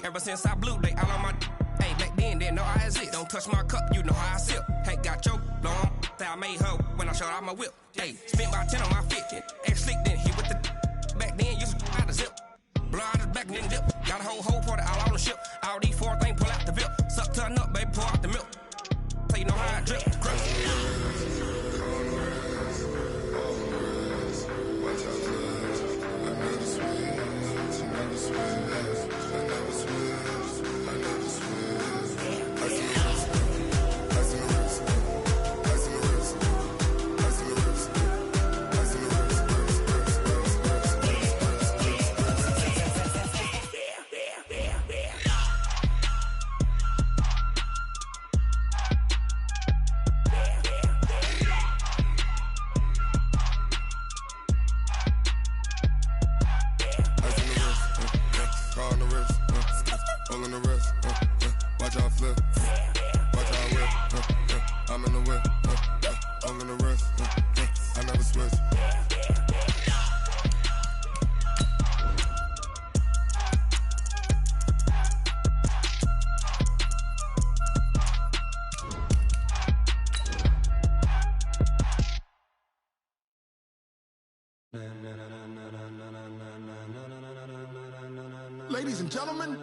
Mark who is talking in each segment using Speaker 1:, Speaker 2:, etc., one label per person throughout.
Speaker 1: Ever since I blew, they all on my hey, back then, didn't know I exist. Don't touch my cup, you know how I sip. Hey, got choked, blow on. I made her when I showed out my whip. Hey, spent about 10 on my 50. Ex-slick, then hit with the back then, used to out the zip. Blow out his back, then dip. Got a whole party all on the ship. All these four things, pull out the VIP. Suck, turn up, baby, pour out the milk. So you know how I drip.
Speaker 2: Ladies and gentlemen,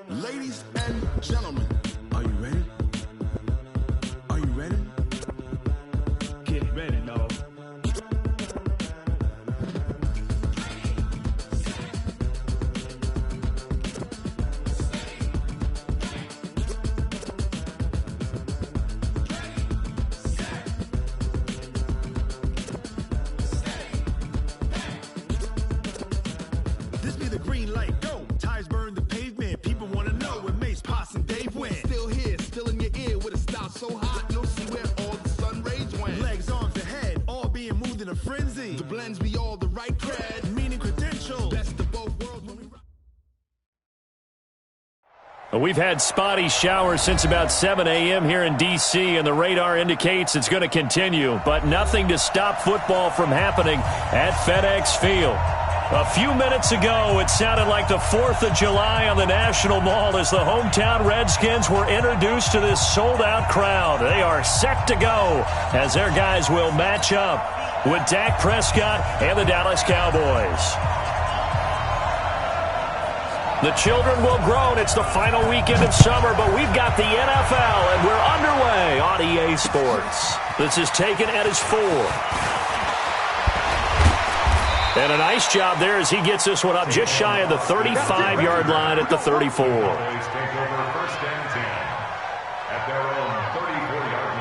Speaker 2: ladies and gentlemen, are you ready? Are you ready? Get ready, dog. This be the green light, go. Tires burn the pavement. People want to know where Mace, Potts, and Dave went. Still here, still in your ear with a style so hot, you'll see where all the sun rays went. Legs, arms, and head, all being moved in a frenzy. The blends be all the right cred, meaning credentials. Best of both worlds when we rock.
Speaker 3: We've had spotty showers since about 7 a.m. here in D.C., and the radar indicates it's going to continue, but nothing to stop football from happening at FedEx Field. A few minutes ago, it sounded like the 4th of July on the National Mall as the hometown Redskins were introduced to this sold-out crowd. They are set to go as their guys will match up with Dak Prescott and the Dallas Cowboys. The children will groan. It's the final weekend of summer, but we've got the NFL, and we're underway on EA Sports. This is taken at his 4. And a nice job there as he gets this one up just shy of the 35-yard line at the 34.
Speaker 4: Take over first and 10 at their own 34-yard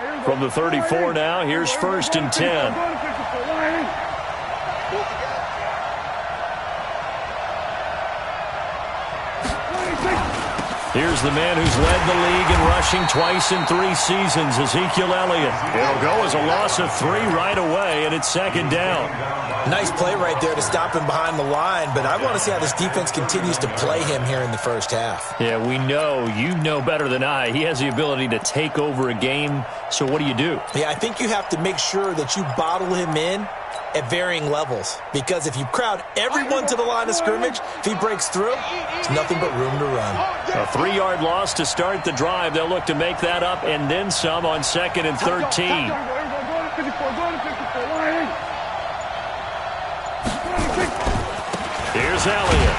Speaker 4: line.
Speaker 3: From the 34 now, here's first and 10. Here's the man who's led the league in rushing twice in 3 seasons, Ezekiel Elliott. It'll go as a loss of 3 right away, and it's second down.
Speaker 5: Nice play right there to stop him behind the line, but I want to see how this defense continues to play him here in the first half.
Speaker 3: Yeah, we know. You know better than I. He has the ability to take over a game, so what do you do?
Speaker 5: Yeah, I think you have to make sure that you bottle him in at varying levels, because if you crowd everyone to the line of scrimmage, if he breaks through, it's nothing but room to run.
Speaker 3: A 3-yard loss to start the drive. They'll look to make that up and then some on 2nd and 13. Here's Elliott.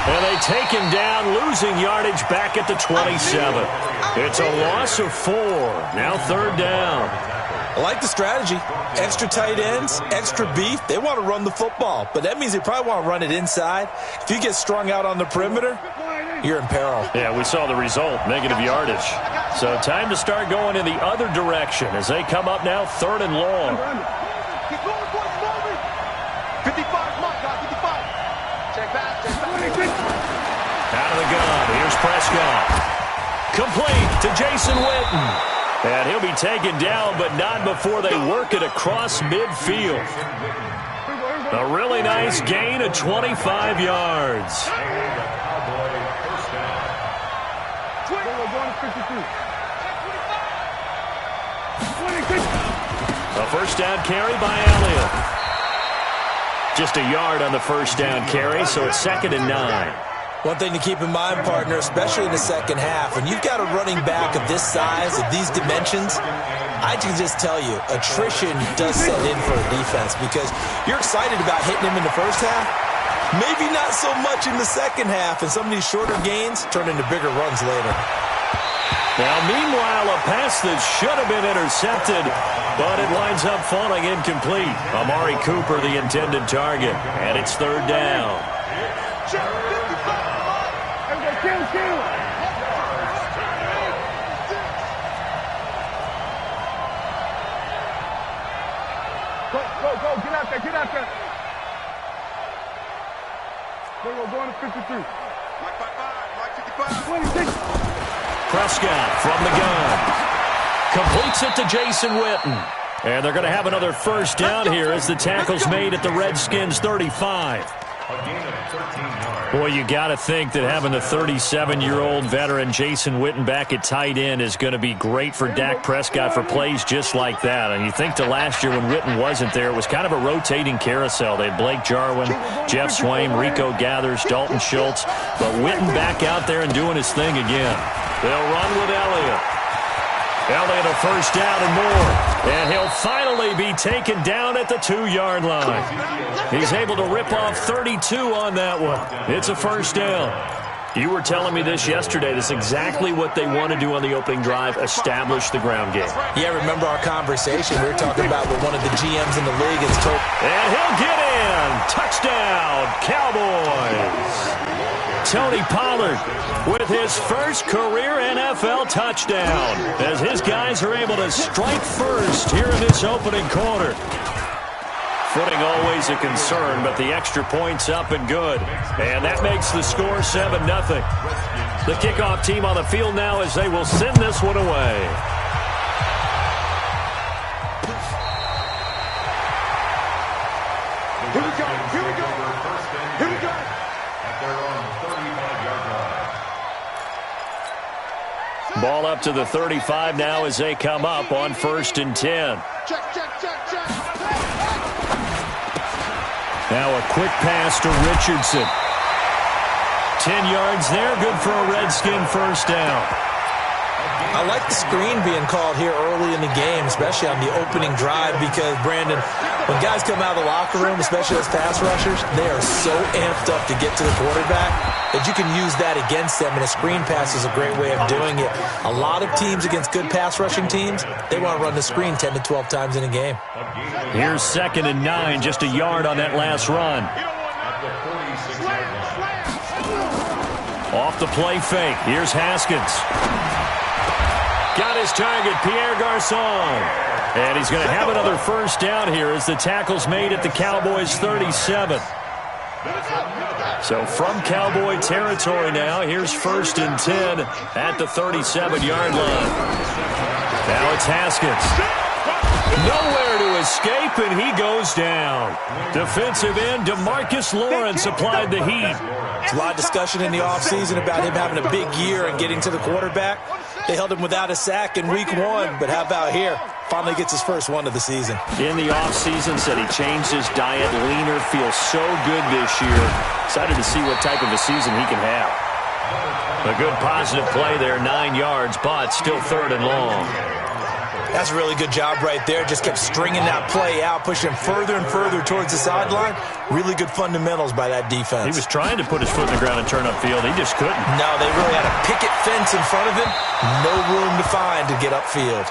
Speaker 3: And they take him down, losing yardage back at the 27. It's a loss of 4. Now 3rd down.
Speaker 5: I like the strategy. Extra tight ends, extra beef. They want to run the football, but that means they probably want to run it inside. If you get strung out on the perimeter, you're in peril.
Speaker 3: Yeah, we saw the result, negative yardage. So time to start going in the other direction as they come up now 3rd and long.
Speaker 6: 55, Mark, 55. Check back, check back.
Speaker 3: Out of the gun, here's Prescott. Complete to Jason Witten. And he'll be taken down, but not before they work it across midfield. A really nice gain of 25 yards. A first down carry by Elliott. Just a yard on the first down carry, so it's 2nd and 9.
Speaker 5: One thing to keep in mind, partner, especially in the second half, when you've got a running back of this size, of these dimensions, I can just tell you, attrition does set in for a defense because you're excited about hitting him in the first half. Maybe not so much in the second half, and some of these shorter gains turn into bigger runs later.
Speaker 3: Now, meanwhile, a pass that should have been intercepted, but it winds up falling incomplete. Amari Cooper, the intended target, and it's 3rd down.
Speaker 6: Go, get out there. Go on to 53. Right 56.
Speaker 3: Prescott from the gun. Completes it to Jason Witten. And they're going to have another first down here as the tackle's made at the Redskins' 35. Boy, you got to think that having the 37-year-old veteran Jason Witten back at tight end is going to be great for Dak Prescott for plays just like that. And you think to last year when Witten wasn't there, it was kind of a rotating carousel. They had Blake Jarwin, Jeff Swaim, Rico Gathers, Dalton Schultz. But Witten back out there and doing his thing again. They'll run with Elliott. Elliott a first down and more. And he'll finally be taken down at the 2-yard line. He's able to rip off 32 on that one. It's a first down. You were telling me this yesterday. That's exactly what they want to do on the opening drive, establish the ground game.
Speaker 5: Yeah, remember our conversation. We were talking about what one of the GMs in the league has told.
Speaker 3: And he'll get in. Touchdown, Cowboys. Tony Pollard with his first career NFL touchdown as his guys are able to strike first here in this opening quarter. Footing always a concern, but the extra point's up and good. And that makes the score 7-0. The kickoff team on the field now as they will send this one away.
Speaker 6: Here we go.
Speaker 3: Ball up to the 35 now as they come up on 1st and 10.
Speaker 6: Check.
Speaker 3: Now a quick pass to Richardson. 10 yards there, good for a Redskin first down.
Speaker 5: I like the screen being called here early in the game, especially on the opening drive, because, Brandon, when guys come out of the locker room, especially as pass rushers, they are so amped up to get to the quarterback that you can use that against them, and a screen pass is a great way of doing it. A lot of teams against good pass rushing teams, they want to run the screen 10 to 12 times in a game.
Speaker 3: Here's 2nd and 9, just a yard on that last run. Off the play fake, here's Haskins. Got his target, Pierre Garçon. And he's going to have another first down here as the tackle's made at the Cowboys' 37. So from Cowboy territory now, here's 1st and 10 at the 37-yard line. Now it's Haskins. Nowhere to escape, and he goes down. Defensive end DeMarcus Lawrence applied the heat.
Speaker 5: There's a lot of discussion in the offseason about him having a big year and getting to the quarterback. They held him without a sack in week 1, but how about here? Finally gets his first one of the season.
Speaker 3: In the offseason, said he changed his diet, leaner, feels so good this year. Excited to see what type of a season he can have. A good positive play there, 9 yards, but still 3rd and long.
Speaker 5: That's a really good job right there. Just kept stringing that play out, pushing him further and further towards the sideline. Really good fundamentals by that defense.
Speaker 3: He was trying to put his foot in the ground and turn upfield. He just couldn't.
Speaker 5: No, they really had a picket fence in front of him. No room to find to get upfield.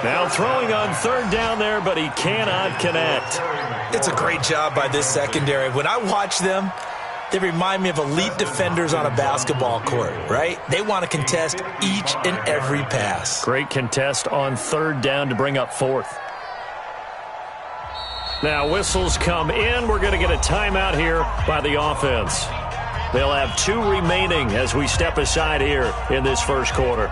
Speaker 3: Now throwing on 3rd down there, but he cannot connect.
Speaker 5: It's a great job by this secondary. When I watch them, they remind me of elite defenders on a basketball court, right? They want to contest each and every pass.
Speaker 3: Great contest on 3rd down to bring up 4th. Now whistles come in. We're going to get a timeout here by the offense. They'll have 2 remaining as we step aside here in this first quarter.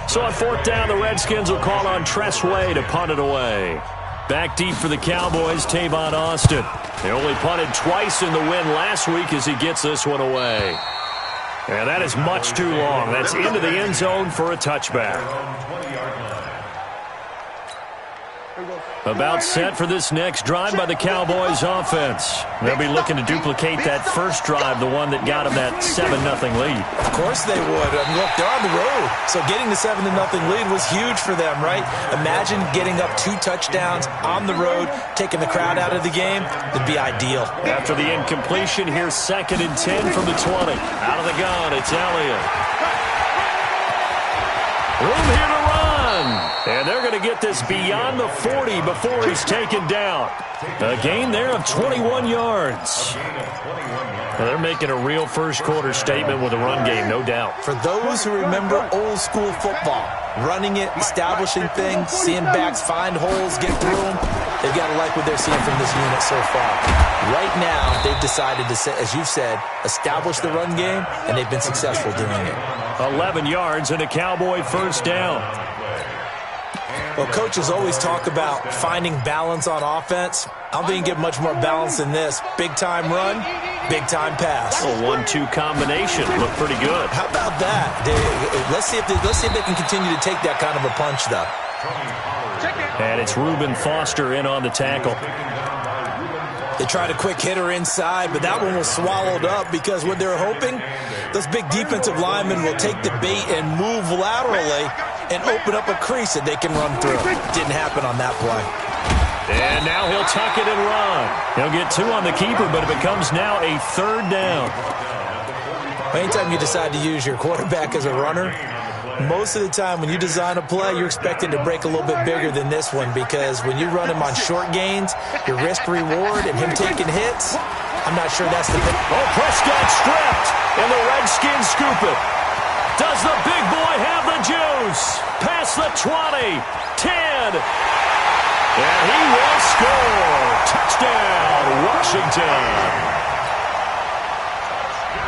Speaker 3: So on 4th down, the Redskins will call on Tress Way to punt it away. Back deep for the Cowboys, Tavon Austin. They only punted twice in the win last week as he gets this one away. And that is much too long. That's into the end zone for a touchback. About set for this next drive by the Cowboys offense. They'll be looking to duplicate that first drive, the one that got them that 7-0 lead.
Speaker 5: Of course they would. I mean, look, they're on the road. So getting the 7-0 lead was huge for them, right? Imagine getting up 2 touchdowns on the road, taking the crowd out of the game. It'd be ideal.
Speaker 3: After the incompletion, here's 2nd and 10 from the 20. Out of the gun, it's Elliott. Room here to run. And they're going to get this beyond the 40 before he's taken down. A gain there of 21 yards. Well, they're making a real first-quarter statement with a run game, no doubt.
Speaker 5: For those who remember old-school football, running it, establishing things, seeing backs find holes, get through them, they've got to like what they're seeing from this unit so far. Right now, they've decided to, as you've said, establish the run game, and they've been successful doing it.
Speaker 3: 11 yards and a Cowboy first down.
Speaker 5: Well, coaches always talk about finding balance on offense. I don't think you can get much more balance than this. Big-time run, big-time pass.
Speaker 3: A 1-2 combination. Looked pretty good.
Speaker 5: How about that? Let's see if they can continue to take that kind of a punch, though.
Speaker 3: And it's Reuben Foster in on the tackle.
Speaker 5: They tried a quick hitter inside, but that one was swallowed up because what they're hoping, those big defensive linemen will take the bait and move laterally and open up a crease that they can run through. Didn't happen on that play.
Speaker 3: And now he'll tuck it and run. He'll get 2 on the keeper, but it becomes now a 3rd down.
Speaker 5: Anytime you decide to use your quarterback as a runner, most of the time when you design a play, you're expected to break a little bit bigger than this one because when you run him on short gains, your risk-reward and him taking hits, I'm not sure that's the thing.
Speaker 3: Oh, Prescott stripped, and the Redskins scoop it. Does the big boy have the juice? Past the 20, 10, and he will score. Touchdown, Washington.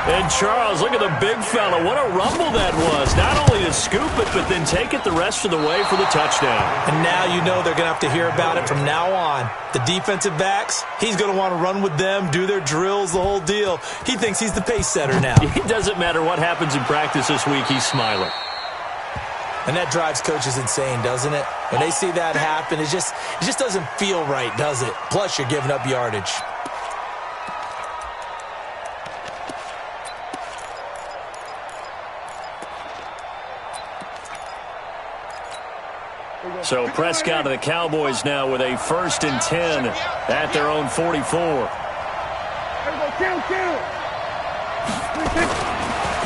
Speaker 3: And Charles, look at the big fella. What a rumble that was. Not only to scoop it, but then take it the rest of the way for the touchdown.
Speaker 5: And now you know they're going to have to hear about it from now on. The defensive backs, he's going to want to run with them, do their drills, the whole deal. He thinks he's the pace setter now.
Speaker 3: It doesn't matter what happens in practice this week, he's smiling.
Speaker 5: And that drives coaches insane, doesn't it? When they see that happen, it just doesn't feel right, does it? Plus, you're giving up yardage.
Speaker 3: So Prescott of the Cowboys now with a 1st and 10 at their own 44.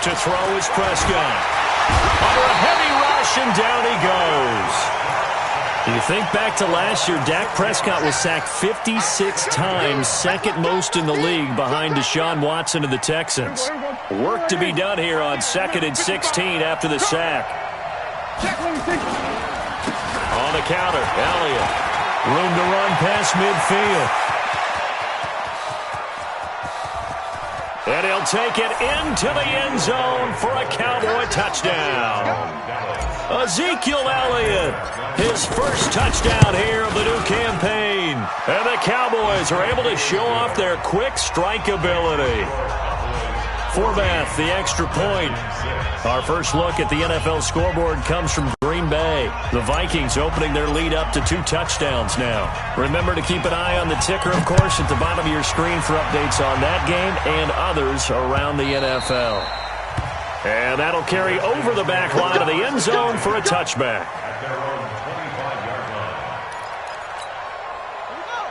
Speaker 3: To throw is Prescott. Under a heavy rush, and down he goes. You think back to last year, Dak Prescott was sacked 56 times, 2nd most in the league behind Deshaun Watson of the Texans. Work to be done here on 2nd and 16 after the sack. On the counter, Elliott. Room to run past midfield. And he'll take it into the end zone for a Cowboy touchdown. Ezekiel Elliott, his first touchdown here of the new campaign. And the Cowboys are able to show off their quick strike ability. Forbath, the extra point. Our first look at the NFL scoreboard comes from Green Bay. The Vikings opening their lead up to 2 touchdowns now. Remember to keep an eye on the ticker, of course, at the bottom of your screen for updates on that game and others around the NFL. And that'll carry over the back line of the end zone for a touchback.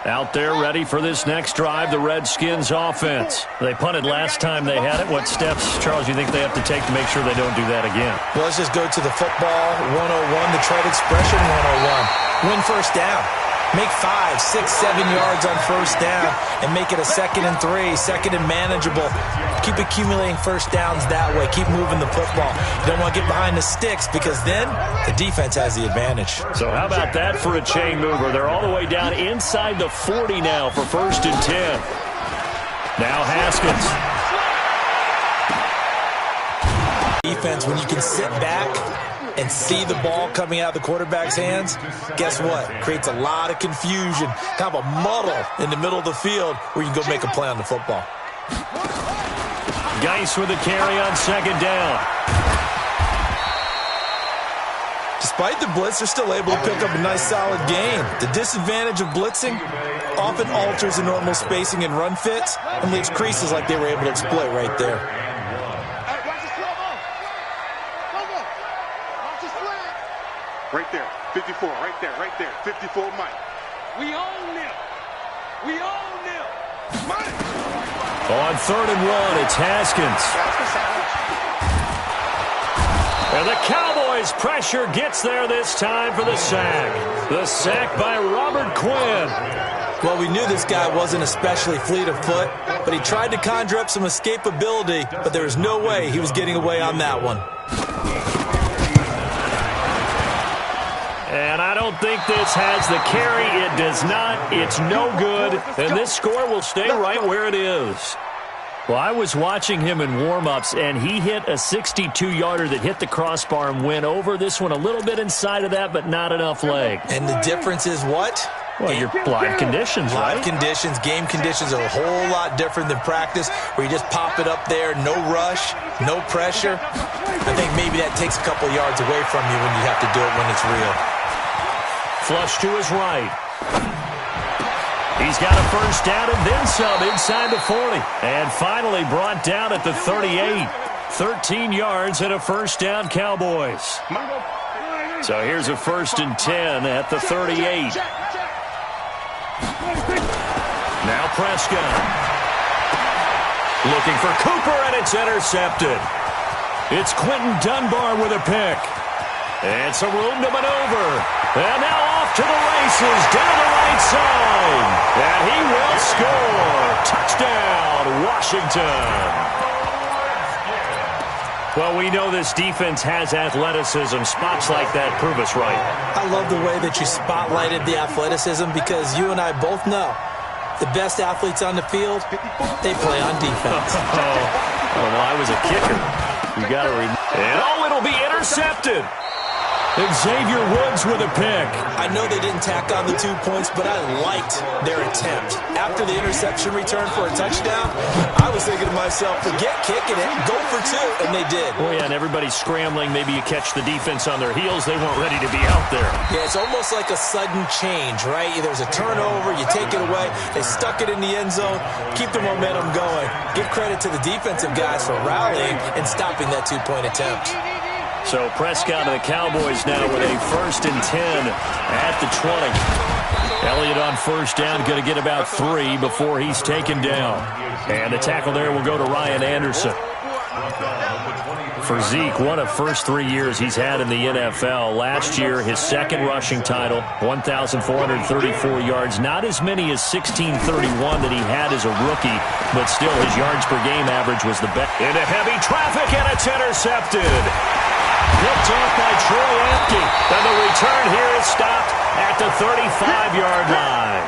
Speaker 3: Out there ready for this next drive, the Redskins offense. They punted last time they had it. What steps, Charles, you think they have to take to make sure they don't do that again?
Speaker 5: Well, let's just go to the football 101, the trade expression 101. Win first down. Make 5, 6, 7 yards on first down and make it a 2nd and 3, 2nd and manageable. Keep accumulating first downs that way. Keep moving the football. You don't want to get behind the sticks because then the defense has the advantage.
Speaker 3: So how about that for a chain mover? They're all the way down inside the 40 now for 1st and 10. Now Haskins.
Speaker 5: Defense, when you can sit back and see the ball coming out of the quarterback's hands, guess what? Creates a lot of confusion, kind of a muddle in the middle of the field where you can go make a play on the football.
Speaker 3: Geis with a carry on 2nd down.
Speaker 5: Just despite the blitz, they're still able to pick up a nice solid gain. The disadvantage of blitzing often alters the normal spacing and run fits and leaves creases like they were able to exploit right there.
Speaker 6: Right there, 54, right there, 54 Mike. We own them. We own them. Mike.
Speaker 3: On 3rd and 1, it's Haskins. And the Cowboys' pressure gets there this time for the sack. The sack by Robert Quinn.
Speaker 5: Well, we knew this guy wasn't especially fleet of foot, but he tried to conjure up some escapability, but there was no way he was getting away on that one.
Speaker 3: And I don't think this has the carry. It does not. It's no good. And this score will stay right where it is. Well, I was watching him in warm-ups, and he hit a 62-yarder that hit the crossbar and went over. This one a little bit inside of that, but not enough leg.
Speaker 5: And the difference is what?
Speaker 3: Well, your live conditions, right?
Speaker 5: Live conditions, game conditions are a whole lot different than practice, where you just pop it up there, no rush, no pressure. I think maybe that takes a couple yards away from you when you have to do it when it's real.
Speaker 3: Flush to his right. He's got a first down and then some inside the 40. And finally brought down at the 38. 13 yards and a first down, Cowboys. So here's a 1st and 10 at the 38. Now Prescott. Looking for Cooper, and it's intercepted. It's Quentin Dunbar with a pick. And some room to maneuver. And now off to the races, down the right side. And he will score. Touchdown, Washington. Well, we know this defense has athleticism. Spots like that prove us right.
Speaker 5: I love the way that you spotlighted the athleticism, because you and I both know the best athletes on the field, they play on defense.
Speaker 3: Oh, no, I was a kicker. You got to remember. And it'll be intercepted. Xavier Woods with a pick.
Speaker 5: I know they didn't tack on the 2 points, but I liked their attempt. After the interception return for a touchdown, I was thinking to myself, forget kicking it, go for 2, and they did.
Speaker 3: Oh, yeah, and everybody's scrambling. Maybe you catch the defense on their heels. They weren't ready to be out there.
Speaker 5: Yeah, it's almost like a sudden change, right? There's a turnover, you take it away, they stuck it in the end zone, keep the momentum going. Give credit to the defensive guys for rallying and stopping that 2-point attempt.
Speaker 3: So Prescott and the Cowboys now with a 1st and 10 at the 20. Elliott on first down, going to get about 3 before he's taken down. And the tackle there will go to Ryan Anderson. For Zeke, what a first 3 years he's had in the NFL. Last year, his 2nd rushing title, 1,434 yards. Not as many as 1,631 that he had as a rookie, but still his yards per game average was the best. Into heavy traffic, and it's intercepted. Picked off by Troy Apke. And the return here is stopped at the 35-yard line.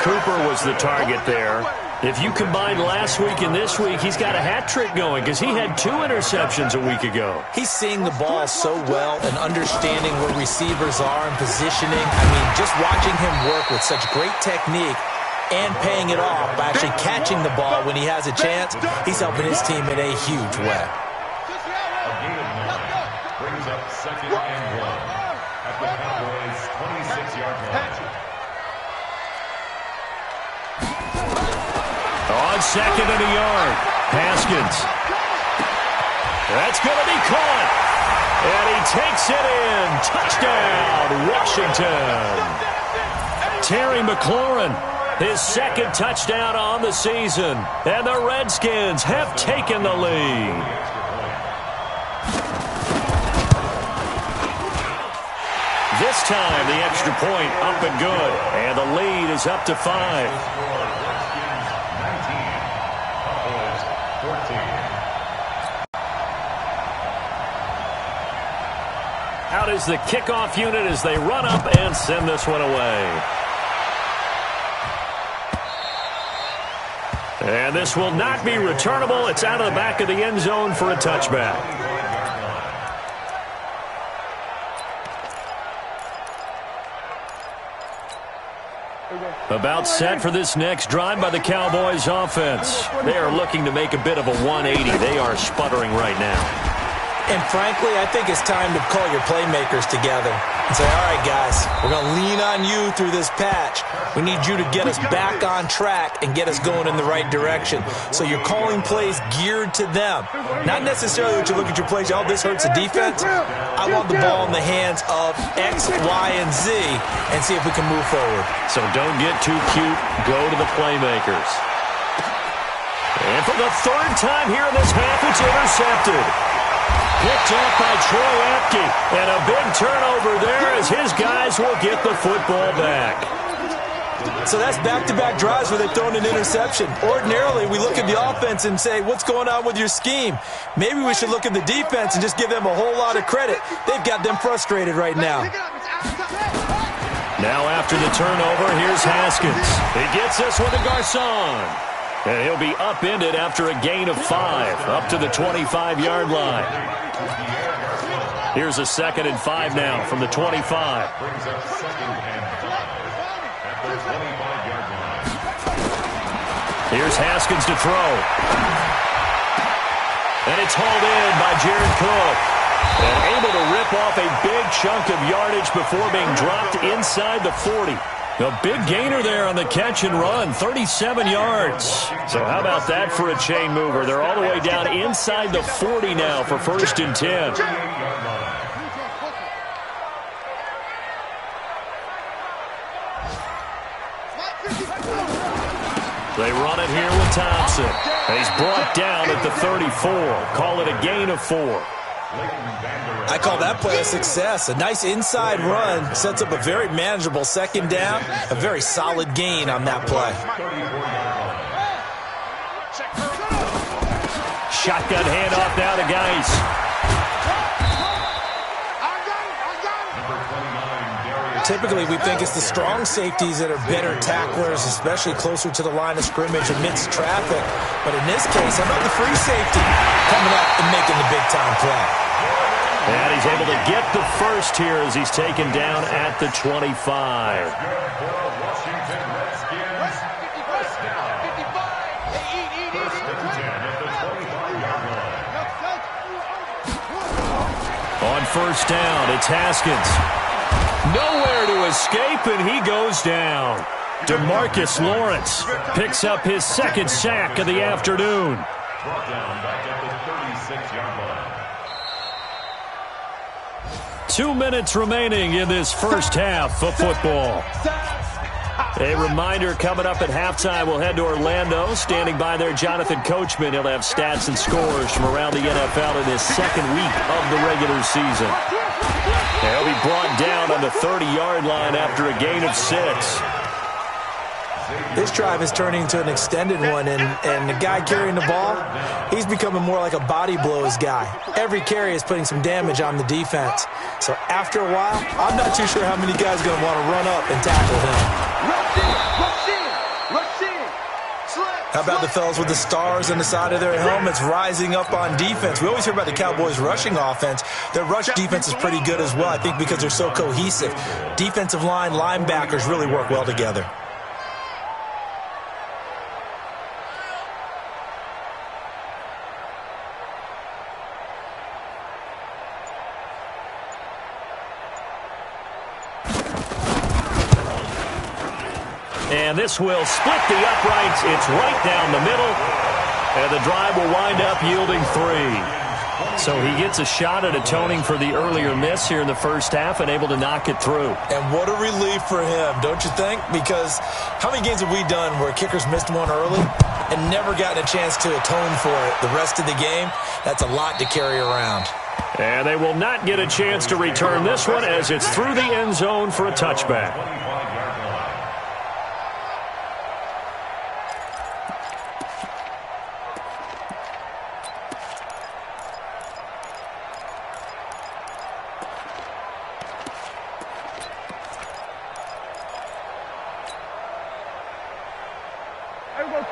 Speaker 3: Cooper was the target there. If you combine last week and this week, he's got a hat trick going because he had 2 interceptions a week ago.
Speaker 5: He's seeing the ball so well and understanding where receivers are and positioning. I mean, just watching him work with such great technique and paying it off by actually catching the ball when he has a chance, he's helping his team in a huge way.
Speaker 4: Brings up 2nd and 1 at the Cowboys' 26-yard line.
Speaker 3: On 2nd and a yard, Haskins. That's going to be caught. And he takes it in. Touchdown, Washington. Terry McLaurin, his 2nd touchdown on the season. And the Redskins have taken the lead. This time, the extra point up and good. And the lead is up to 5. Out is the kickoff unit as they run up and send this one away. And this will not be returnable. It's out of the back of the end zone for a touchback. About set for this next drive by the Cowboys offense. They are looking to make a bit of a 180. They are sputtering right now.
Speaker 5: And frankly, I think it's time to call your playmakers together and say, all right, guys, we're going to lean on you through this patch. We need you to get us back on track and get us going in the right direction. So you're calling plays geared to them. Not necessarily that you look at your plays, oh, this hurts the defense. I want the ball in the hands of X, Y, and Z and see if we can move forward.
Speaker 3: So don't get too cute. Go to the playmakers. And for the third time here in this half, it's intercepted. Picked off by Troy Apke. And a big turnover there as his guys will get the football back.
Speaker 5: So that's back-to-back drives where they've thrown an interception. Ordinarily, we look at the offense and say, what's going on with your scheme? Maybe we should look at the defense and just give them a whole lot of credit. They've got them frustrated right now.
Speaker 3: Now after the turnover, here's Haskins. He gets this one to Garcon. And he'll be upended after a gain of 5, up to the 25-yard line. Here's a 2nd and 5 now from the 25.
Speaker 4: Brings up 2nd and 5 at the 25-yard line.
Speaker 3: Here's Haskins to throw. And it's hauled in by Jared Cook. And able to rip off a big chunk of yardage before being dropped inside the 40. A big gainer there on the catch and run, 37 yards. So how about that for a chain mover? They're all the way down inside the 40 now for 1st and 10. They run it here with Thompson. And he's brought down at the 34. Call it a gain of 4.
Speaker 5: I call that play a success. A nice inside run sets up a very manageable 2nd down. A very solid gain on that play.
Speaker 3: Shotgun handoff now to Geis.
Speaker 5: Typically, we think it's the strong safeties that are better tacklers, especially closer to the line of scrimmage amidst traffic. But in this case, how about the free safety coming up and making the big-time play?
Speaker 3: And he's able to get the first here as he's taken down at the 25. On 1st down, it's Haskins. Nowhere to escape, and he goes down. DeMarcus Lawrence picks up his 2nd sack of the afternoon.
Speaker 4: Brought down back at the 36-yard line.
Speaker 3: 2 minutes remaining in this first half of football. A reminder coming up at halftime, we'll head to Orlando. Standing by there, Jonathan Coachman. He'll have stats and scores from around the NFL in his 2nd week of the regular season. He'll be brought down on the 30-yard line after a gain of 6.
Speaker 5: This drive is turning into an extended one, and the guy carrying the ball, he's becoming more like a body blows guy. Every carry is putting some damage on the defense. So after a while, I'm not too sure how many guys are going to want to run up and tackle him. How about the fellas with the stars on the side of their helmets rising up on defense? We always hear about the Cowboys' rushing offense. Their rush defense is pretty good as well, I think, because they're so cohesive. Defensive line, linebackers really work well together.
Speaker 3: And this will split the uprights. It's right down the middle. And the drive will wind up yielding 3. So he gets a shot at atoning for the earlier miss here in the first half and able to knock it through.
Speaker 5: And what a relief for him, don't you think? Because how many games have we done where kickers missed one early and never gotten a chance to atone for it the rest of the game? That's a lot to carry around.
Speaker 3: And they will not get a chance to return this one as it's through the end zone for a touchback.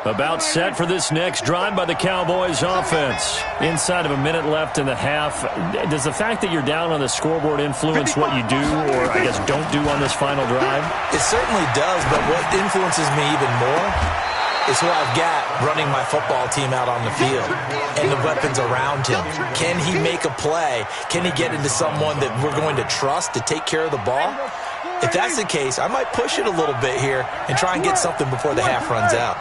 Speaker 3: About set for this next drive by the Cowboys offense. Inside of a minute left in the half. Does the fact that you're down on the scoreboard influence what you do or, I guess, don't do on this final drive?
Speaker 5: It certainly does, but what influences me even more is who I've got running my football team out on the field and the weapons around him. Can he make a play? Can he get into someone that we're going to trust to take care of the ball? If that's the case, I might push it a little bit here and try and get something before the half runs out.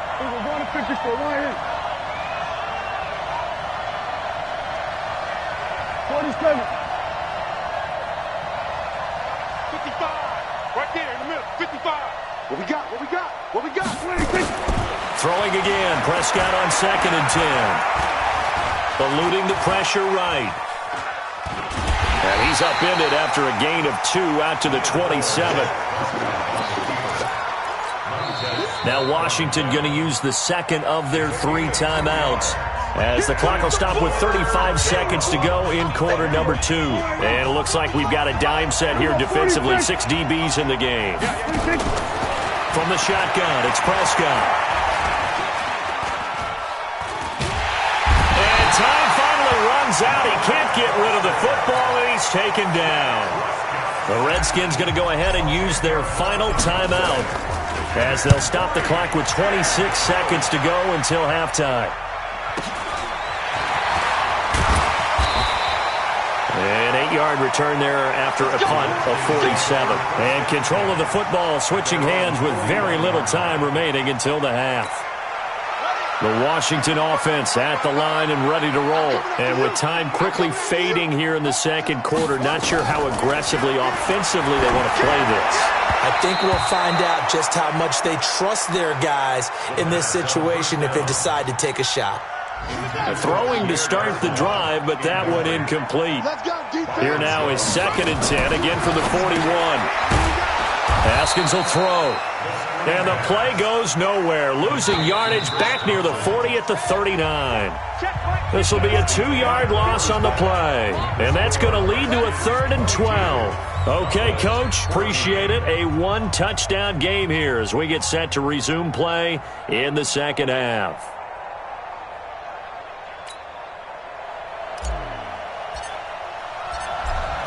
Speaker 6: 47. 55. Right there in the middle. 55. What we got? What we got? What we got?
Speaker 3: Throwing again. Prescott on 2nd and 10. Eluding the pressure right. And he's upended after a gain of 2 out to the 27. Now Washington going to use the second of their 3 timeouts, as the clock will stop with 35 seconds to go in quarter number 2. And it looks like we've got a dime set here defensively. 6 DBs in the game. From the shotgun, it's Prescott. And time finally runs out. He can't get rid of the football, and he's taken down. The Redskins going to go ahead and use their final timeout, as they'll stop the clock with 26 seconds to go until halftime. An 8-yard return there after a punt of 47. And control of the football switching hands with very little time remaining until the half. The Washington offense at the line and ready to roll. And with time quickly fading here in the second quarter, not sure how aggressively, offensively they want to play this.
Speaker 5: I think we'll find out just how much they trust their guys in this situation if they decide to take a shot.
Speaker 3: Throwing to start the drive, but that one incomplete. Here now is 2nd and 10, again from the 41. Haskins will throw. And the play goes nowhere. Losing yardage back near the 40 at the 39. This will be a 2-yard loss on the play. And that's going to lead to a 3rd and 12. Okay, Coach, appreciate it. A 1-touchdown game here as we get set to resume play in the second half.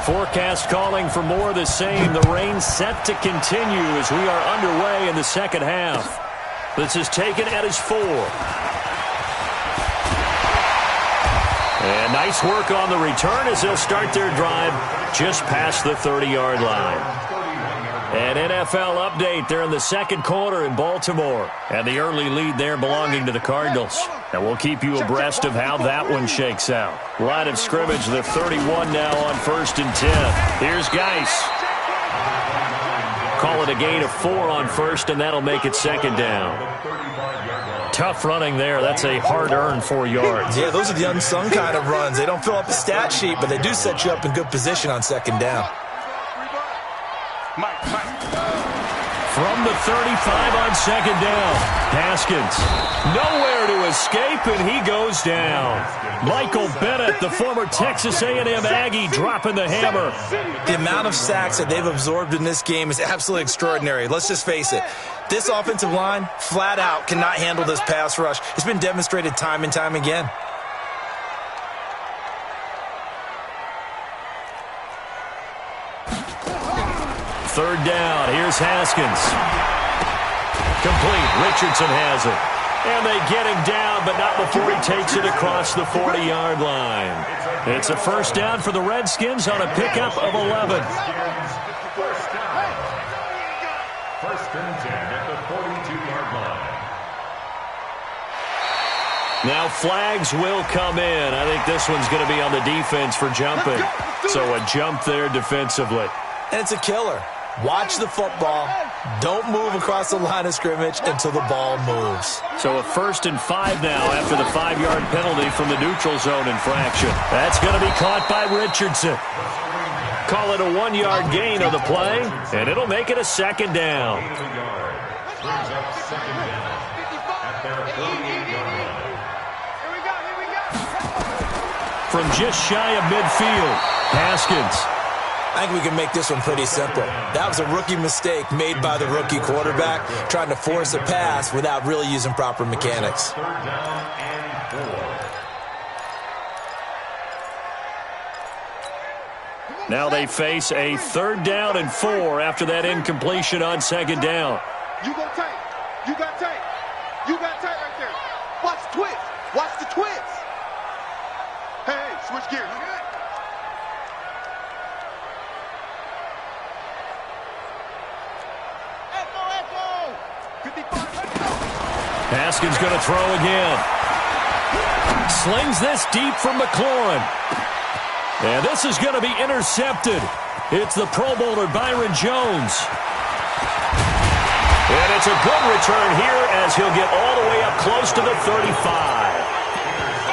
Speaker 3: Forecast calling for more of the same. The rain set to continue as we are underway in the second half. This is taken at his 4. And nice work on the return as they'll start their drive just past the 30-yard line. An NFL update there in the second quarter in Baltimore. And the early lead there belonging to the Cardinals. And we'll keep you abreast of how that one shakes out. Line of scrimmage, the 31 now on 1st and 10. Here's Geis. Call it a gain of 4 on 1st, and that'll make it 2nd down. Tough running there. That's a hard-earned 4 yards.
Speaker 5: Yeah, those are the unsung kind of runs. They don't fill up the stat sheet, but they do set you up in good position on 2nd down.
Speaker 3: From the 35 on 2nd down, Haskins nowhere to escape, and he goes down. Michael Bennett, the former Texas A&M Aggie, dropping the hammer.
Speaker 5: The amount of sacks that they've absorbed in this game is absolutely extraordinary. Let's just face it. This offensive line, flat out, cannot handle this pass rush. It's been demonstrated time and time again.
Speaker 3: Third down. Here's Haskins. Complete. Richardson has it. And they get him down, but not before he takes it across the 40-yard line. It's a 1st down for the Redskins on a pickup of 11.
Speaker 4: 1st and 10 at the 42-yard line.
Speaker 3: Now flags will come in. I think this one's going to be on the defense for jumping. So a jump there defensively.
Speaker 5: And it's a killer. Watch the football. Don't move across the line of scrimmage until the ball moves.
Speaker 3: So a 1st and 5 now after the 5-yard penalty from the neutral zone infraction. That's going to be caught by Richardson. Call it a 1-yard gain on the play, and it'll make it a 2nd down.
Speaker 4: Brings up 2nd down at their 38-yard line.
Speaker 3: From just shy of midfield, Haskins.
Speaker 5: I think we can make this one pretty simple. That was a rookie mistake made by the rookie quarterback, trying to force a pass without really using proper mechanics.
Speaker 4: 3rd down and 4.
Speaker 3: Now they face a 3rd down and 4 after that incompletion on 2nd down.
Speaker 6: You go tight. You got tight. You got tight right there. Watch the twist. Watch the twist. Hey, switch gears. Echo. 55, let's go.
Speaker 3: Haskins going to throw again. Slings this deep from McLaurin. And this is going to be intercepted. It's the Pro Bowler Byron Jones. And it's a good return here as he'll get all the way up close to the 35.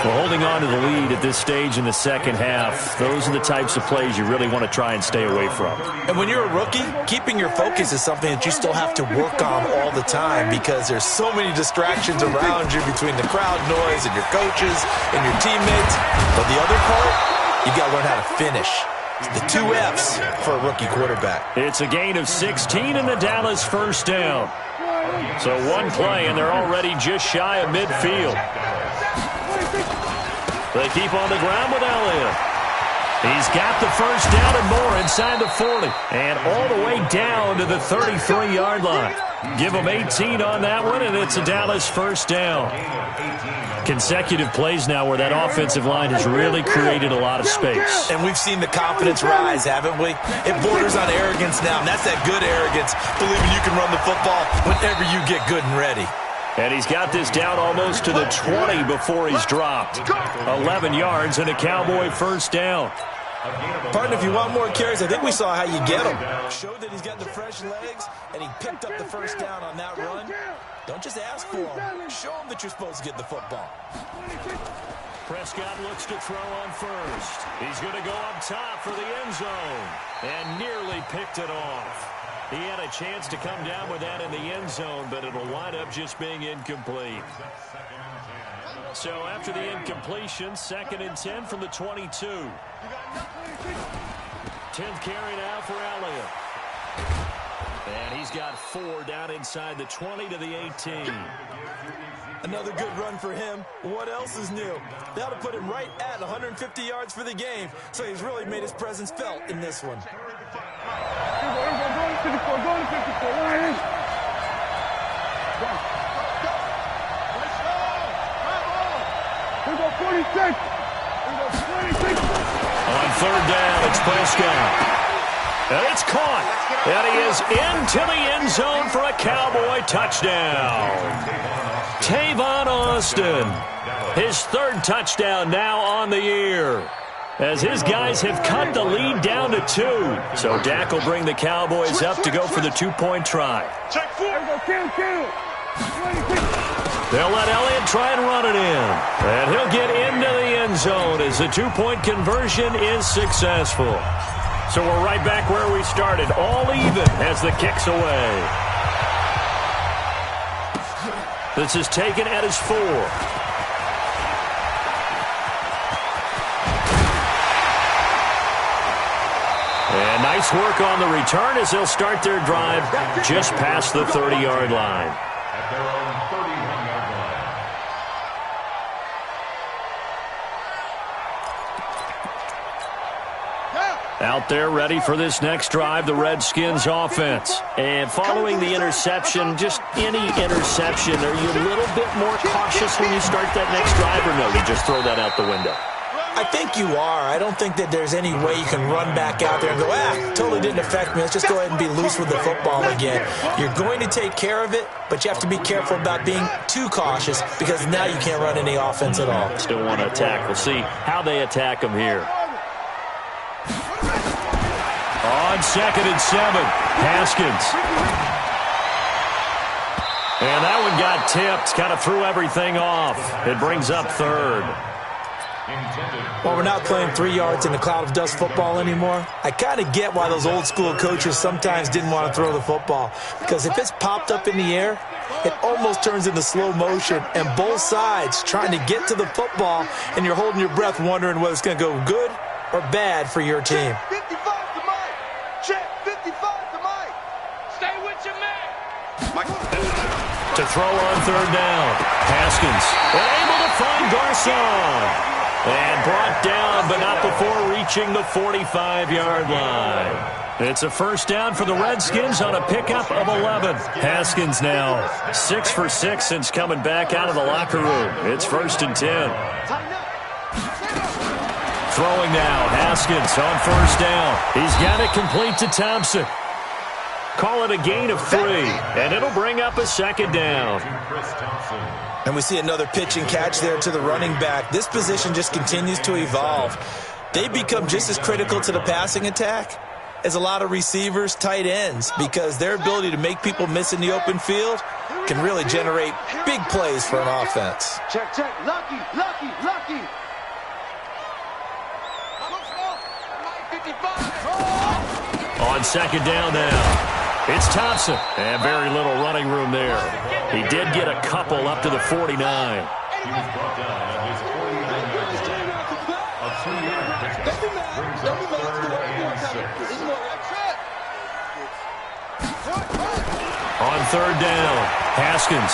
Speaker 3: Well, holding on to the lead at this stage in the second half, those are the types of plays you really want to try and stay away from.
Speaker 5: And when you're a rookie, keeping your focus is something that you still have to work on all the time because there's so many distractions around you between the crowd noise and your coaches and your teammates. But the other part, you got to learn how to finish. The 2 F's for a rookie quarterback. It's a gain of 16 in the Dallas first down. So one play, and they're already just shy of midfield. They keep on the ground with Elliott. He's got the first down and more inside the 40. And all the way down to the 33-yard line. Give them 18 on that one, and it's a Dallas first down. Consecutive plays now where that offensive line has really created a lot of space. And we've seen the confidence rise, haven't we? It borders on arrogance now, and that's that good arrogance, believing you can run the football whenever you get good and ready.
Speaker 3: And he's got this down almost to the 20 before he's dropped. 11 yards and a Cowboy first down.
Speaker 5: Partner, if you want more carries, I think we saw how you get them. Showed that he's got the fresh legs, and he picked up the first down on that run. Don't just ask for him. Show him that you're supposed to get the football.
Speaker 3: Prescott looks to throw on first. He's going to go up top for the end zone. And nearly picked it off. He had a chance to come down with that in the end zone, but it'll wind up just being incomplete. So after the incompletion, 2nd and 10 from the 22. 10th carry now for Elliott. And he's got 4 down inside the 20 to the 18.
Speaker 5: Another good run for him. What else is new? That'll put him right at 150 yards for the game, so he's really made his presence felt in this one.
Speaker 6: Going to 54. Lions. Here go 46. Here go 26.
Speaker 3: On 3rd down, it's Prescott. And it's caught. And he is into the end zone for a Cowboy touchdown. Tavon Austin, his 3rd touchdown now on the year, as his guys have cut the lead down to 2. So Dak will bring the Cowboys up to go for the 2-point try.
Speaker 6: Check 4.
Speaker 3: They'll let Elliott try and run it in. And he'll get into the end zone as the 2-point conversion is successful. So we're right back where we started, all even as the kick's away. This is taken at his 4. And nice work on the return as they'll start their drive just past the 30-yard line.
Speaker 4: At their own 31-yard line.
Speaker 3: Out there ready for this next drive, the Redskins offense. And following the interception, just any interception, are you a little bit more cautious when you start that next drive, or no, you just throw that out the window?
Speaker 5: I think you are. I don't think that there's any way you can run back out there and go, totally didn't affect me. Let's just go ahead and be loose with the football again. You're going to take care of it, but you have to be careful about being too cautious because now you can't run any offense at all.
Speaker 3: Still want to attack. We'll see how they attack them here. On 2nd and 7, Haskins. And that one got tipped, kind of threw everything off. It brings up 3rd.
Speaker 5: While we're not playing 3 yards in a cloud of dust football anymore, I kind of get why those old school coaches sometimes didn't want to throw the football. Because if it's popped up in the air, it almost turns into slow motion, and both sides trying to get to the football, and you're holding your breath wondering whether it's going to go good or bad for your team.
Speaker 6: 55 to Mike. Check 55 to Mike. Stay with your man. Mike.
Speaker 3: To throw on 3rd down. Haskins able to find Garcon. And brought down, but not before reaching the 45-yard line. It's a first down for the Redskins on a pickup of 11. Haskins now 6 for 6 since coming back out of the locker room. It's 1st and 10. Throwing now, Haskins on first down. He's got it complete to Thompson. Call it a gain of 3, and it'll bring up a second down.
Speaker 5: And we see another pitch and catch there to the running back. This position just continues to evolve. They become just as critical to the passing attack as a lot of receivers, tight ends, because their ability to make people miss in the open field can really generate big plays for an offense.
Speaker 6: Check, check. Lucky.
Speaker 3: On second down now, it's Thompson, and very little running room there. He did get a couple up to the 49.
Speaker 4: He was brought down at his 49-yard line. A 2-yard pickup brings up 3rd and 6.
Speaker 3: On third down, Haskins.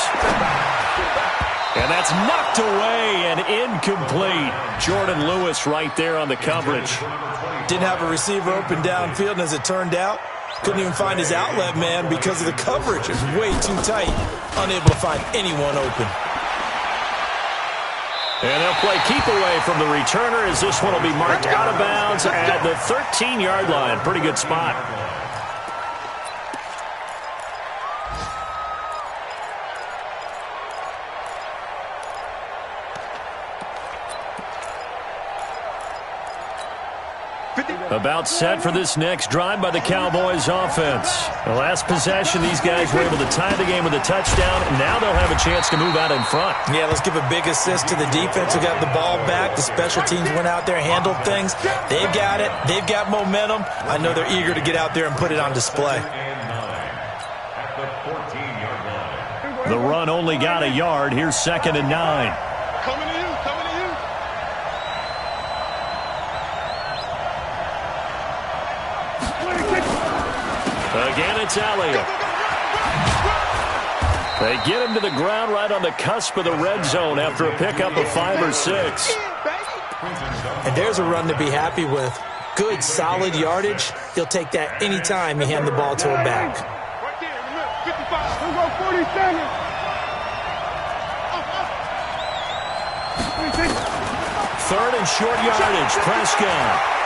Speaker 3: And that's knocked away and incomplete. Jordan Lewis right there on the coverage.
Speaker 5: Didn't have a receiver open downfield, and as it turned out, couldn't even find his outlet man because of the coverage. It was way too tight. Unable to find anyone open.
Speaker 3: And they'll play keep away from the returner as this one will be marked out of bounds at the 13-yard line. Pretty good spot. About set for this next drive by the Cowboys offense. The last possession, these guys were able to tie the game with a touchdown, and now they'll have a chance to move out in front.
Speaker 5: Yeah, let's give a big assist to the defense who got the ball back. The special teams went out there, handled things. They've got it. They've got momentum. I know they're eager to get out there and put it on display.
Speaker 3: The run only got a yard. Here's 2nd and 9.
Speaker 6: Coming to you.
Speaker 3: Again, it's Elliott. They get him to the ground right on the cusp of the red zone after a pickup of 5 or 6.
Speaker 5: And there's a run to be happy with. Good, solid yardage. He'll take that any time you hand the ball to a back.
Speaker 6: Right there in the middle. 55. We'll go 47.
Speaker 3: 3rd and short yardage. Prescott.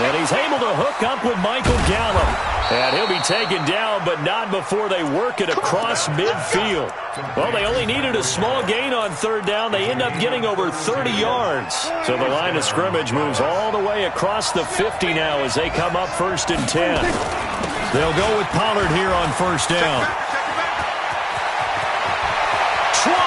Speaker 3: And he's able to hook up with Michael Gallup. And he'll be taken down, but not before they work it across midfield. Well, they only needed a small gain on 3rd down. They end up getting over 30 yards. So the line of scrimmage moves all the way across the 50 now as they come up 1st and 10. They'll go with Pollard here on 1st down. 20!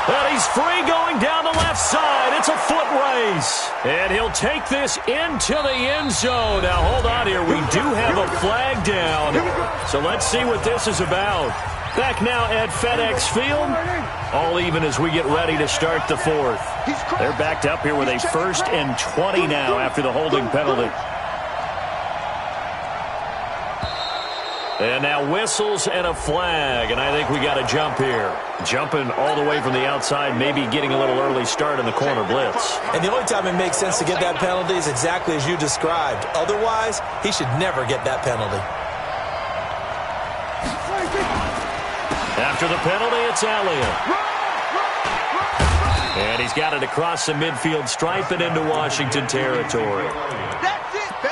Speaker 3: And he's free going down the left side. It's a foot race. And he'll take this into the end zone. Now, hold on here. We do have a flag down. So let's see what this is about. Back now at FedEx Field. All even as we get ready to start the 4th. They're backed up here with a 1st and 20 now after the holding penalty. And now whistles and a flag, and I think we got a jump here. Jumping all the way from the outside, maybe getting a little early start in the corner blitz.
Speaker 5: And the only time it makes sense to get that penalty is exactly as you described. Otherwise, he should never get that penalty.
Speaker 3: After the penalty, it's Elliott. And he's got it across the midfield stripe and into Washington territory.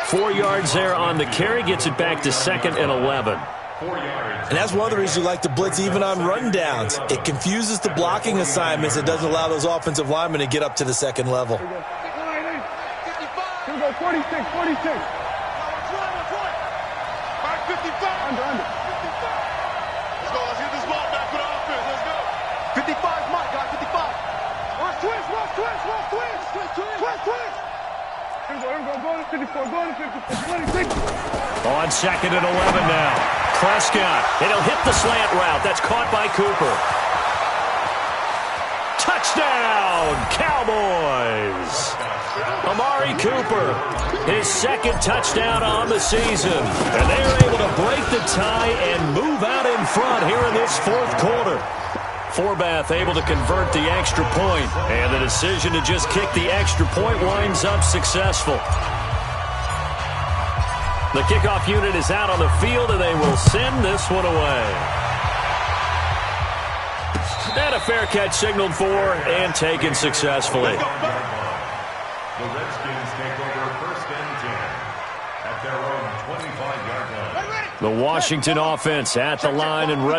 Speaker 3: 4 yards there on the carry, gets it back to 2nd and 11.
Speaker 5: And that's one of the reasons you like to blitz even on run downs. It confuses the blocking assignments. It doesn't allow those offensive linemen to get up to the 2nd level.
Speaker 6: 46. Let's go, 55. Under. Let's go, let's get this ball back for the offense. Let's go. 55, Mike, got 55. Watch twist. Here we go, go to 54, 26.
Speaker 3: On 2nd and 11 now. Prescott, and he'll hit the slant route. That's caught by Cooper. Touchdown, Cowboys! Amari Cooper, his 2nd touchdown on the season. And they're able to break the tie and move out in front here in this 4th quarter. Forbath able to convert the extra point, and the decision to just kick the extra point winds up successful. The kickoff unit is out on the field, and they will send this one away. And a fair catch signaled for and taken successfully.
Speaker 4: The Redskins take over first and 10 at their own 25-yard line.
Speaker 3: The Washington offense at the line and ready.